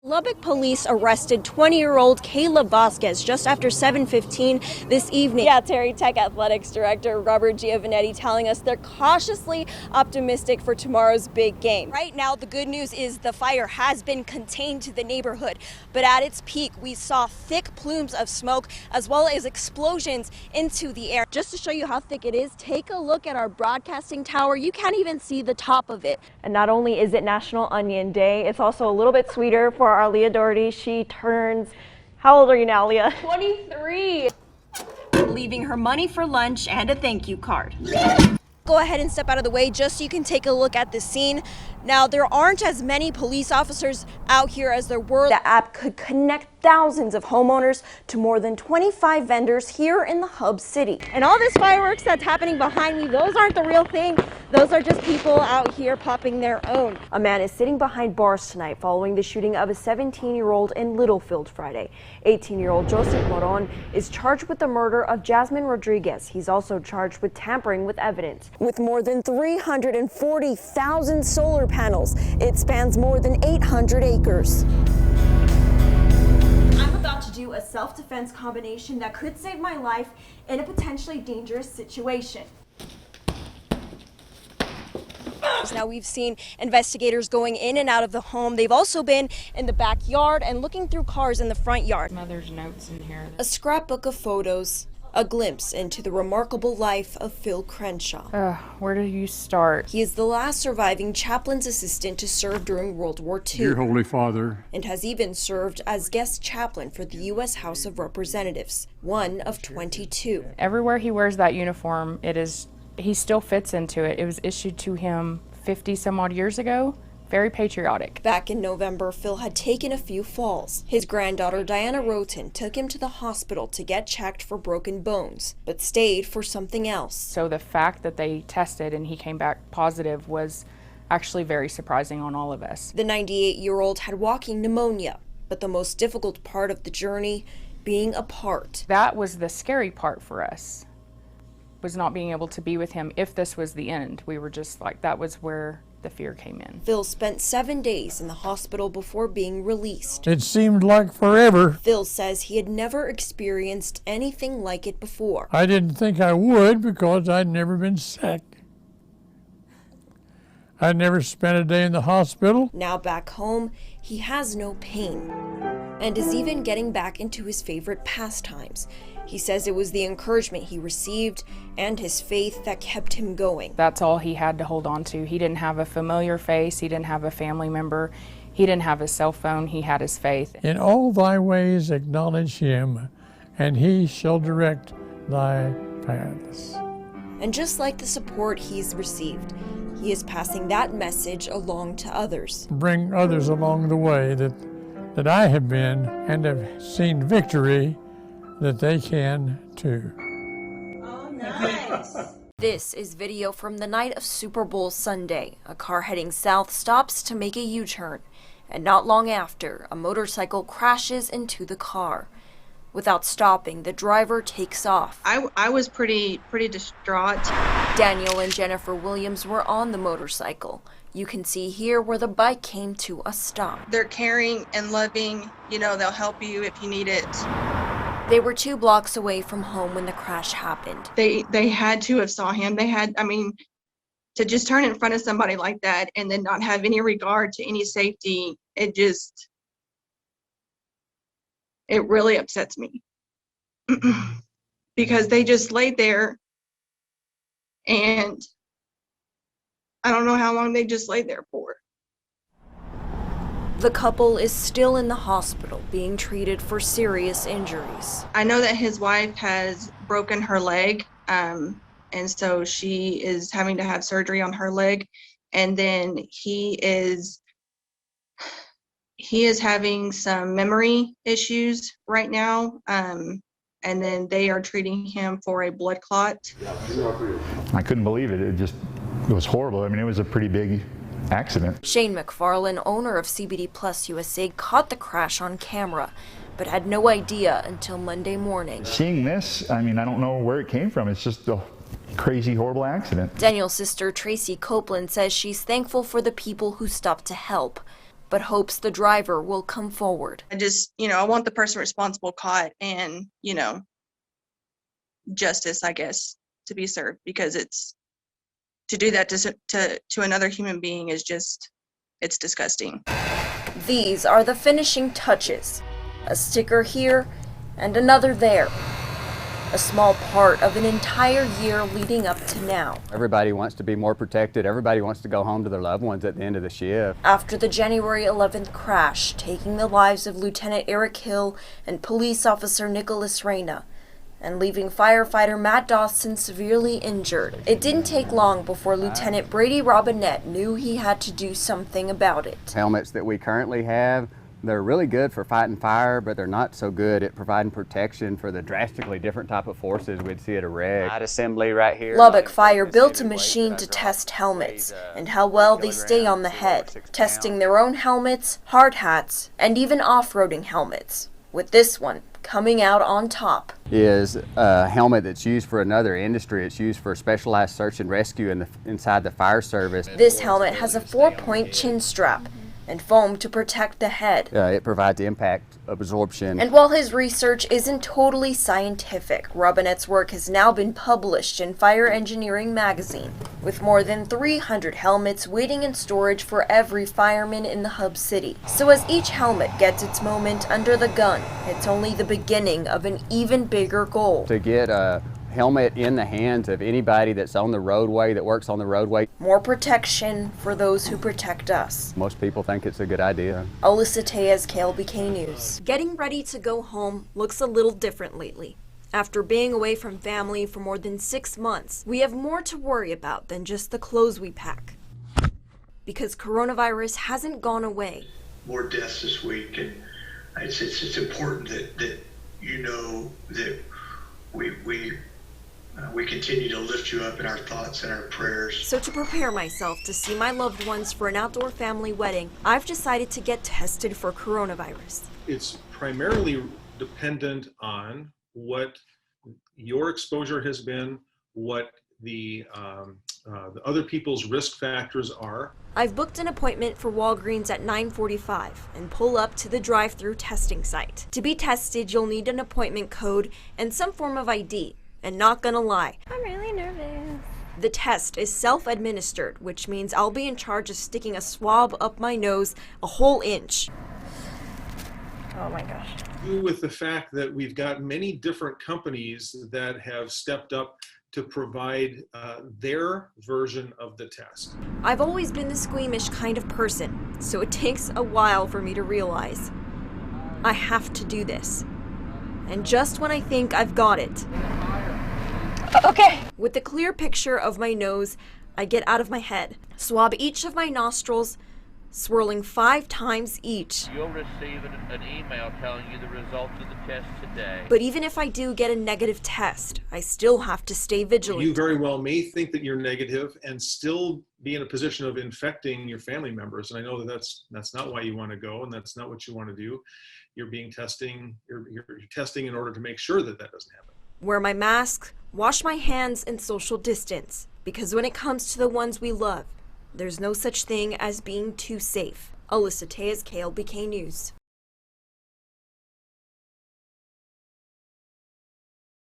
Lubbock police arrested 20-year-old Kayla Vasquez just after 7:15 this evening. Yeah, Terry, Tech Athletics Director Robert Giovanetti telling us they're cautiously optimistic for tomorrow's big game. Right now, the good news is the fire has been contained to the neighborhood, but at its peak, we saw thick plumes of smoke as well as explosions into the air. Just to show you how thick it is, take a look at our broadcasting tower. You can't even see the top of it. And not only is it National Onion Day, it's also a little bit sweeter for our Leah Doherty. She turns, how old are you now, Leah? 23. Leaving her money for lunch and a thank you card. Go ahead and step out of the way just so you can take a look at the scene. Now, there aren't as many police officers out here as there were. The app could connect thousands of homeowners to more than 25 vendors here in the hub city. And all this fireworks that's happening behind me, those aren't the real thing. Those are just people out here popping their own. A man is sitting behind bars tonight following the shooting of a 17-year-old in Littlefield Friday. 18-year-old Joseph Moron is charged with the murder of Jasmine Rodriguez. He's also charged with tampering with evidence. With more than 340,000 solar panels, it spans more than 800 acres. I'm about to do a self-defense combination that could save my life in a potentially dangerous situation. Now, we've seen investigators going in and out of the home. They've also been in the backyard and looking through cars in the front yard. Mother's notes in here. A scrapbook of photos, a glimpse into the remarkable life of Phil Crenshaw. Where do you start? He is the last surviving chaplain's assistant to serve during World War II. Dear Holy Father. And has even served as guest chaplain for the U.S. House of Representatives, one of 22. Everywhere he wears that uniform, he still fits into it. It was issued to him 50 some odd years ago. Very patriotic. Back in November, Phil had taken a few falls. His granddaughter, Diana Roten, took him to the hospital to get checked for broken bones, but stayed for something else. So the fact that they tested and he came back positive was actually very surprising on all of us. The 98-year-old had walking pneumonia, but the most difficult part of the journey, being apart. That was the scary part for us, was not being able to be with him if this was the end. We were just like, that was where the fear came in. Phil spent 7 days in the hospital before being released. It seemed like forever. Phil says he had never experienced anything like it before. I didn't think I would because I'd never been sick. I'd never spent a day in the hospital. Now back home, he has no pain and is even getting back into his favorite pastimes. He says it was the encouragement he received and his faith that kept him going. That's all he had to hold on to. He didn't have a familiar face. He didn't have a family member. He didn't have a cell phone. He had his faith. In all thy ways acknowledge him, and he shall direct thy paths. And just like the support he's received, he is passing that message along to others. Bring others along the way that I have been and have seen victory, that they can too. Oh, nice. This is video from the night of Super Bowl Sunday. A car heading south stops to make a U-turn, and not long after, a motorcycle crashes into the car. Without stopping, the driver takes off. I was pretty distraught. Daniel and Jennifer Williams were on the motorcycle. You can see here where the bike came to a stop. They're caring and loving, they'll help you if you need it. They were 2 blocks away from home when the crash happened. They had to have saw him. To just turn in front of somebody like that and then not have any regard to any safety, it really upsets me. Because they just laid there, and I don't know how long they just laid there for. The couple is still in the hospital being treated for serious injuries. I know that his wife has broken her leg, and so she is having to have surgery on her leg. And then he is having some memory issues right now, and then they are treating him for a blood clot. I couldn't believe it. It was horrible. It was a pretty big accident. Shane McFarlane, owner of CBD Plus USA, caught the crash on camera, but had no idea until Monday morning. Seeing this, I don't know where it came from. It's just a crazy, horrible accident. Daniel's sister, Tracy Copeland, says she's thankful for the people who stopped to help, but hopes the driver will come forward. I just, I want the person responsible caught and, justice, I guess, to be served, because to do that to another human being is just, it's disgusting. These are the finishing touches. A sticker here and another there. A small part of an entire year leading up to now. Everybody wants to be more protected. Everybody wants to go home to their loved ones at the end of the shift. After the January 11th crash, taking the lives of Lieutenant Eric Hill and police officer Nicholas Reyna, and leaving firefighter Matt Dawson severely injured. It didn't take long before Lieutenant Brady Robinette knew he had to do something about it. Helmets that we currently have, they're really good for fighting fire, but they're not so good at providing protection for the drastically different type of forces we'd see at a wreck. Assembly right here. Lubbock Fire built a machine to test helmets and how well they stay on the head, testing their own helmets, hard hats, and even off-roading helmets, with this one coming out on top. Is a helmet that's used for another industry. It's used for specialized search and rescue inside the fire service. This helmet has a 4-point chin strap and foam to protect the head. It provides impact absorption. And while his research isn't totally scientific, Robinette's work has now been published in Fire Engineering magazine, with more than 300 helmets waiting in storage for every fireman in the hub city. So as each helmet gets its moment under the gun, it's only the beginning of an even bigger goal. To get a helmet in the hands of anybody that's on the roadway, that works on the roadway. More protection for those who protect us. Most people think it's a good idea. Allysa Tellez, KLBK News. Getting ready to go home looks a little different lately. After being away from family for more than 6 months, we have more to worry about than just the clothes we pack. Because coronavirus hasn't gone away. More deaths this week, and it's important that you know that we continue to lift you up in our thoughts and our prayers. So to prepare myself to see my loved ones for an outdoor family wedding, I've decided to get tested for coronavirus. It's primarily dependent on what your exposure has been, what the other people's risk factors are. I've booked an appointment for Walgreens at 9:45 and pull up to the drive-through testing site. To be tested, you'll need an appointment code and some form of ID. And not gonna lie, I'm really nervous. The test is self-administered, which means I'll be in charge of sticking a swab up my nose a whole inch. Oh my gosh. With the fact that we've got many different companies that have stepped up to provide their version of the test. I've always been the squeamish kind of person, so it takes a while for me to realize I have to do this. And just when I think I've got it, okay, with the clear picture of my nose, I get out of my head, swab each of my nostrils, swirling 5 times each. You'll receive an email telling you the results of the test today. But even if I do get a negative test, I still have to stay vigilant. You very well may think that you're negative and still be in a position of infecting your family members. And I know that that's not why you want to go, and that's not what you want to do. You're testing in order to make sure that doesn't happen. Wear my mask, wash my hands, and social distance. Because when it comes to the ones we love, there's no such thing as being too safe. Allysa Tellez, KLBK News.